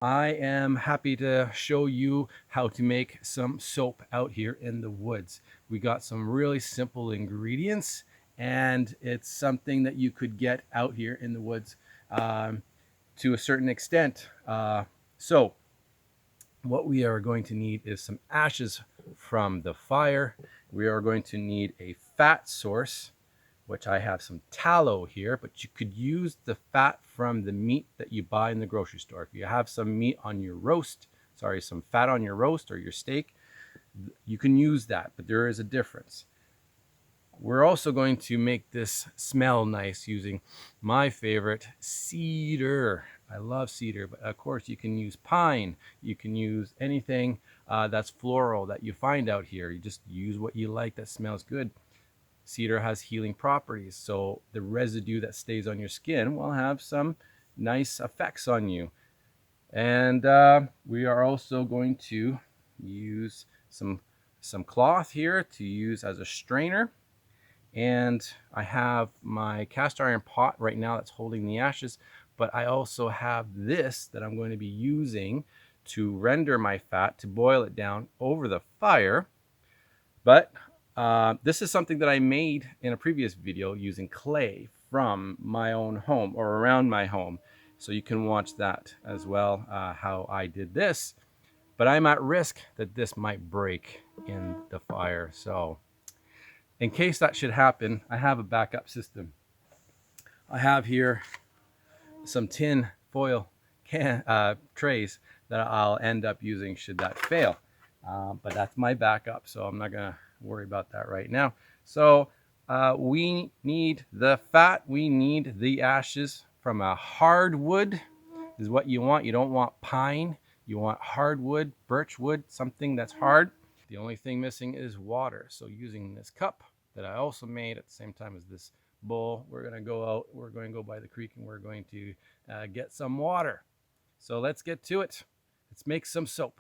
I am happy to show you how to make some soap out here in the woods. We got some really simple ingredients, and it's something that you could get out here in the woods to a certain extent. So what we are going to need is some ashes from the fire. We are going to need a fat source, which I have some tallow here, but you could use the fat from the meat that you buy in the grocery store. If you have some meat on your roast, some fat on your roast or your steak, you can use that, but there is a difference. We're also going to make this smell nice using my favorite, cedar. I love cedar, but of course you can use pine. You can use anything that's floral that you find out here. You just use what you like that smells good. Cedar has healing properties, so the residue that stays on your skin will have some nice effects on you. And we are also going to use some cloth here to use as a strainer. And I have my cast iron pot right now that's holding the ashes, but I also have this that I'm going to be using to render my fat, to boil it down over the fire. But this is something that I made in a previous video using clay from my own home or around my home. So you can watch that as well, how I did this. But I'm at risk that this might break in the fire. So in case that should happen, I have a backup system. I have here some tin foil trays that I'll end up using should that fail. But that's my backup, so I'm not gonna worry about that right now. So we need the fat, we need the ashes from a hardwood is what you want. You don't want pine, you want hardwood, birch wood, something that's hard. The only thing missing is water. So using this cup that I also made at the same time as this bowl, we're gonna go out, we're going to go by the creek and we're going to get some water. So let's get to it. Let's make some soap.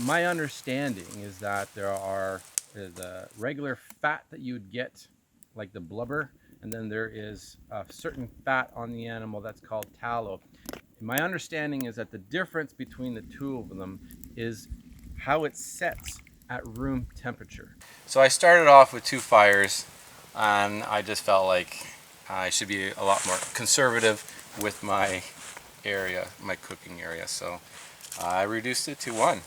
My understanding is that there are the regular fat that you would get, like the blubber, and then there is a certain fat on the animal that's called tallow. And my understanding is that the difference between the two of them is how it sets at room temperature. So I started off with 2 fires, and I just felt like I should be a lot more conservative with my area, my cooking area. So I reduced it to 1.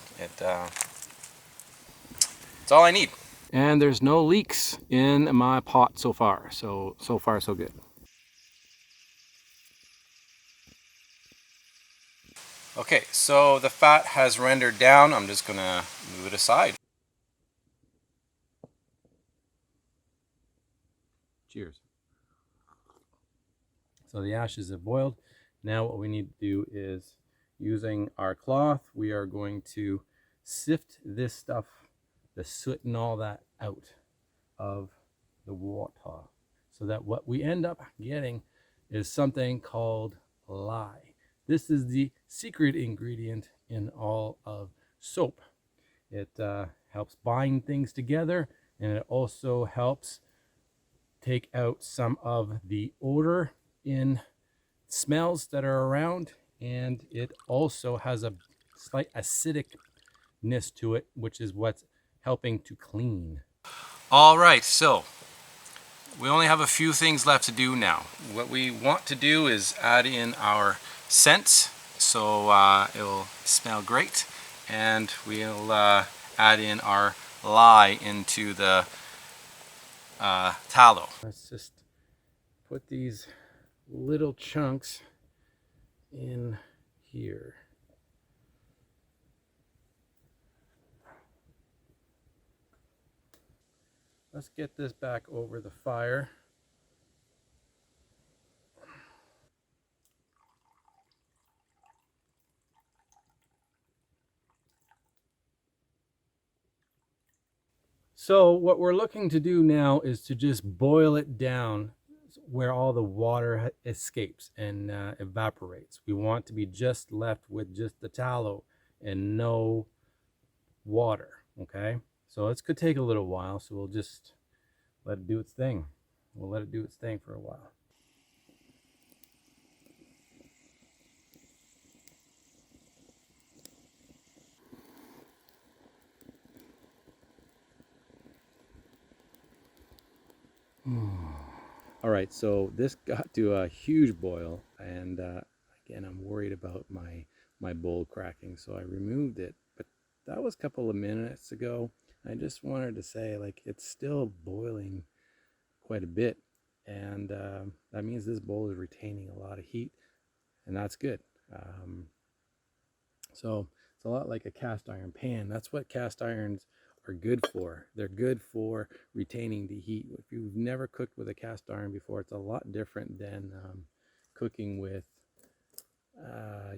It's all I need. And there's no leaks in my pot so far. So far so good. Okay, so the fat has rendered down. I'm just gonna move it aside. Cheers. So the ashes have boiled. Now what we need to do is, using our cloth, we are going to sift this stuff, the soot and all that, out of the water, so that what we end up getting is something called lye. This is the secret ingredient in all of soap. It helps bind things together, and it also helps take out some of the odor in smells that are around, and it also has a slight acidicness to it, which is what's helping to clean. All right, so we only have a few things left to do now. What we want to do is add in our scents, so it will smell great, and we'll add in our lye into the tallow. Let's just put these little chunks in here. Let's get this back over the fire. So what we're looking to do now is to just boil it down where all the water escapes and evaporates. We want to be just left with just the tallow and no water, okay? So this could take a little while, so we'll just let it do its thing. We'll let it do its thing for a while. All right, so this got to a huge boil, and again, I'm worried about my bowl cracking, so I removed it. But that was a couple of minutes ago. I just wanted to say, like, it's still boiling quite a bit, and that means this bowl is retaining a lot of heat, and that's good. So it's a lot like a cast iron pan. That's what cast irons are good for. They're good for retaining the heat. If you've never cooked with a cast iron before, it's a lot different than cooking with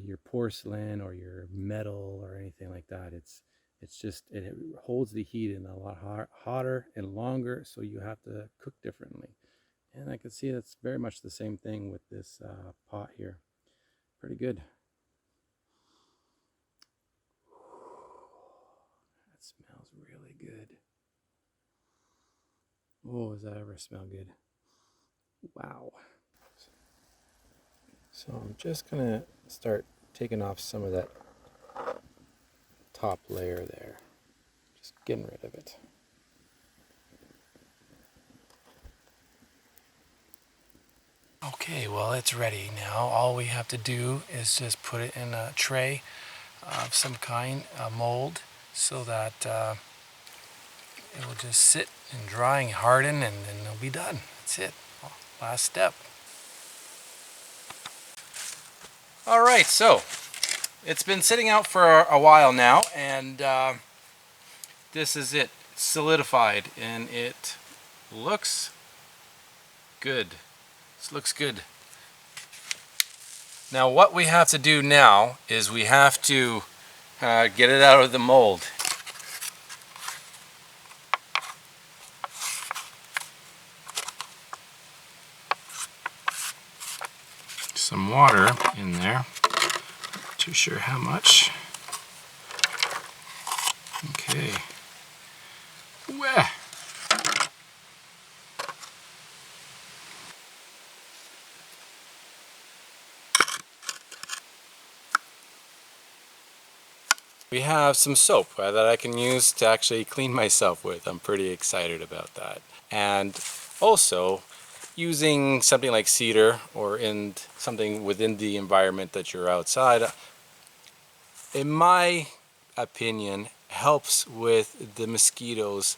your porcelain or your metal or anything like that. It's just, it holds the heat in a lot hotter and longer, so you have to cook differently. And I can see that's very much the same thing with this pot here. Pretty good. That smells really good. Oh, does that ever smell good? Wow. So I'm just gonna start taking off some of that top layer there. Just getting rid of it. Okay, well, it's ready now. All we have to do is just put it in a tray of some kind, a mold, so that it will just sit and dry and harden, and then it'll be done. That's it. Last step. All right, so it's been sitting out for a while now, and this is it. It's solidified, and it looks good. This looks good. Now what we have to do now is we have to get it out of the mold. Some water in there. Not too sure how much. Okay. Wah. We have some soap that I can use to actually clean myself with. I'm pretty excited about that. And also, using something like cedar or in something within the environment that you're outside, in my opinion, helps with the mosquitoes,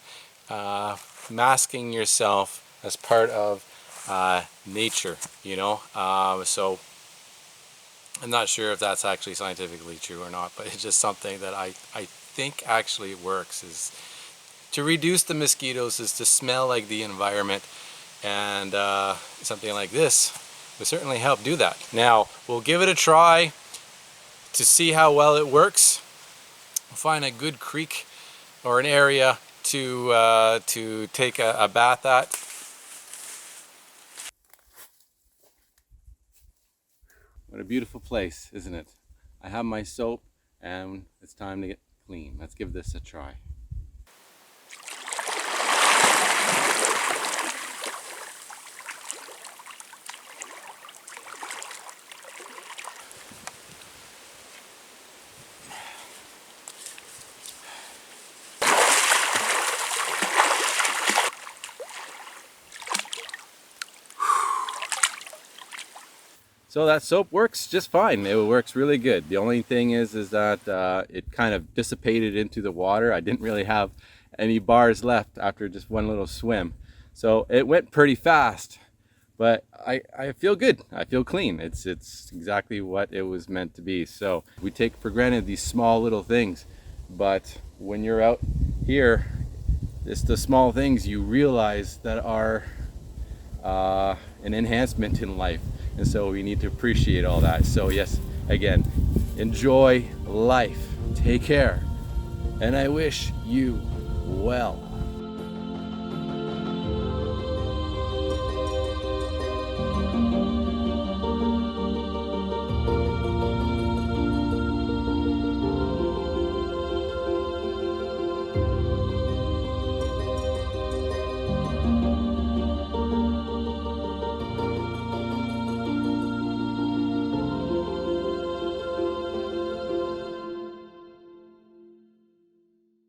masking yourself as part of nature, you know. So I'm not sure if that's actually scientifically true or not, but it's just something that I think actually works, is to reduce the mosquitoes, is to smell like the environment, and something like this would certainly help do that. Now, we'll give it a try to see how well it works. We'll find a good creek or an area to take a bath at. What a beautiful place, isn't it? I have my soap, and it's time to get clean. Let's give this a try. So that soap works just fine. It works really good. The only thing is that it kind of dissipated into the water. I didn't really have any bars left after just one little swim. So it went pretty fast, but I feel good. I feel clean. It's exactly what it was meant to be. So we take for granted these small little things, but when you're out here, it's the small things you realize that are an enhancement in life. And so we need to appreciate all that. So yes, again, enjoy life. Take care. And I wish you well.